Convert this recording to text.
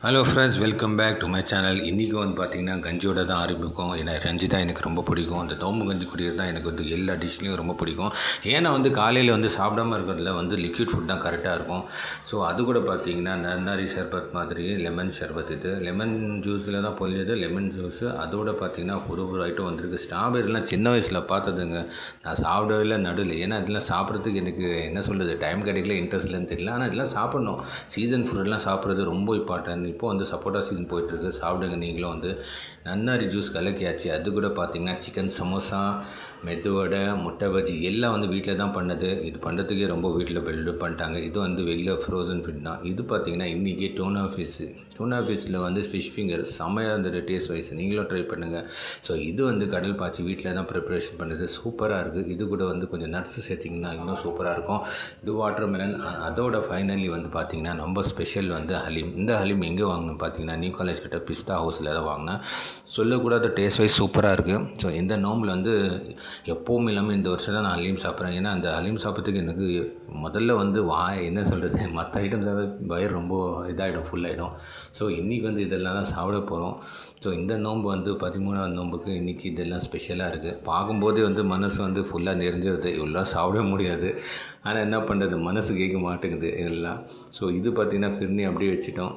Hello friends, welcome back to my channel. இன்றைக்கி வந்து பார்த்திங்கன்னா கஞ்சியோட தான் ஆரம்பிக்கும். ஏன்னா கஞ்சி தான் எனக்கு ரொம்ப பிடிக்கும். அந்த நோம்பு கஞ்சி குடிக்கிறது தான் எனக்கு வந்து எல்லா டிஷ்லேயும் ரொம்ப பிடிக்கும். ஏன்னா வந்து காலையில் வந்து சாப்பிடாமல் இருக்கிறதுல வந்து லிக்விட் ஃபுட் தான் கரெக்டாக இருக்கும். ஸோ அது கூட பார்த்திங்கன்னா நன்னாரி ஷர்பத் மாதிரி லெமன் ஷர்பத், இது லெமன் ஜூஸில் தான் பொழிஞ்சது லெமன் ஜூஸு. அதோட பார்த்திங்கன்னா ஒரு ஐட்டம் வந்திருக்கு. ஸ்ட்ராபெரிலாம் சின்ன வயசில் பார்த்ததுங்க, நான் சாப்பிடவே இல்லை நடுவில். ஏன்னா இதெல்லாம் சாப்பிட்றதுக்கு எனக்கு என்ன சொல்கிறது, டைம் கிடைக்கல, இன்ட்ரெஸ்ட் இல்லைன்னு தெரியல. ஆனால் இதெல்லாம் சாப்பிட்ணும். சீசன் ஃப்ரூட்லாம் சாப்பிட்றது ரொம்ப இம்பார்ட்டன்ட். இப்போ வந்து சப்போட்டா சீசன் போயிட்டுருக்கு, சாப்பிடுங்க நீங்களும். வந்து நன்னாரி ஜூஸ் கலக்கியாச்சு. அது கூட பார்த்திங்கன்னா சிக்கன் சமோசா, மெதுவடை, முட்டை பஜ்ஜி எல்லாம் வந்து வீட்டில் தான் பண்ணது. இது பண்ணுறதுக்கே ரொம்ப வீட்டில் பில்டப் பண்ணிட்டாங்க. இது வந்து வெளில ஃப்ரோசன் ஃபுட் தான். இது பார்த்திங்கன்னா இன்றைக்கி டூனா ஃபிஷ்ஷில் வந்து ஃபிஷ் ஃபிங்கர் செம்மையாக இருந்தது டேஸ்ட் வைஸ். நீங்களும் ட்ரை பண்ணுங்கள். ஸோ இது வந்து கடல் பாய்ச்சி வீட்டில் தான் ப்ரிப்ரேஷன் பண்ணுறது, சூப்பராக இருக்குது. இது கூட வந்து கொஞ்சம் நட்ஸு சேர்த்திங்கன்னா இன்னும் சூப்பராக இருக்கும். இது வாட்டர் மெலன். அதோட ஃபைனலி வந்து பார்த்திங்கன்னா ரொம்ப ஸ்பெஷல் வந்து ஹலீம். இந்த ஹலீம் எங்கே வாங்கணும் பார்த்தீங்கன்னா நியூ காலேஜ் கிட்ட பிஸ்தா ஹவுஸில் தான் வாங்கினேன். சொல்லக்கூடாது, டேஸ்ட் வைஸ் சூப்பராக இருக்குது. ஸோ இந்த நோம்பில் வந்து எப்போவும் இல்லாமல் இந்த வருஷம் தான் நான் ஹலீம் சாப்பிட்றேன். ஏன்னா அந்த ஹலீம் சாப்பிட்றதுக்கு எனக்கு முதல்ல வந்து என்ன சொல்கிறது, மற்ற ஐட்டம்ஸ் வயிறு ரொம்ப இதாகிடும், ஃபுல்லாகிடும். ஸோ இன்றைக்கி வந்து இதெல்லாம் தான் சாப்பிட போகிறோம். ஸோ இந்த நோன்பு வந்து 13வது நோன்புக்கு இன்றைக்கி இதெல்லாம் ஸ்பெஷலாக இருக்குது. பார்க்கும்போதே வந்து மனசு வந்து ஃபுல்லாக நெறிஞ்சிருது. இவ்வளோ சாப்பிடவே முடியாது. ஆனால் என்ன பண்ணுறது, மனசு கேட்க மாட்டேங்குது எல்லாம். ஸோ இது பார்த்திங்கன்னா ஃபிர்னி அப்படியே வச்சுட்டோம்.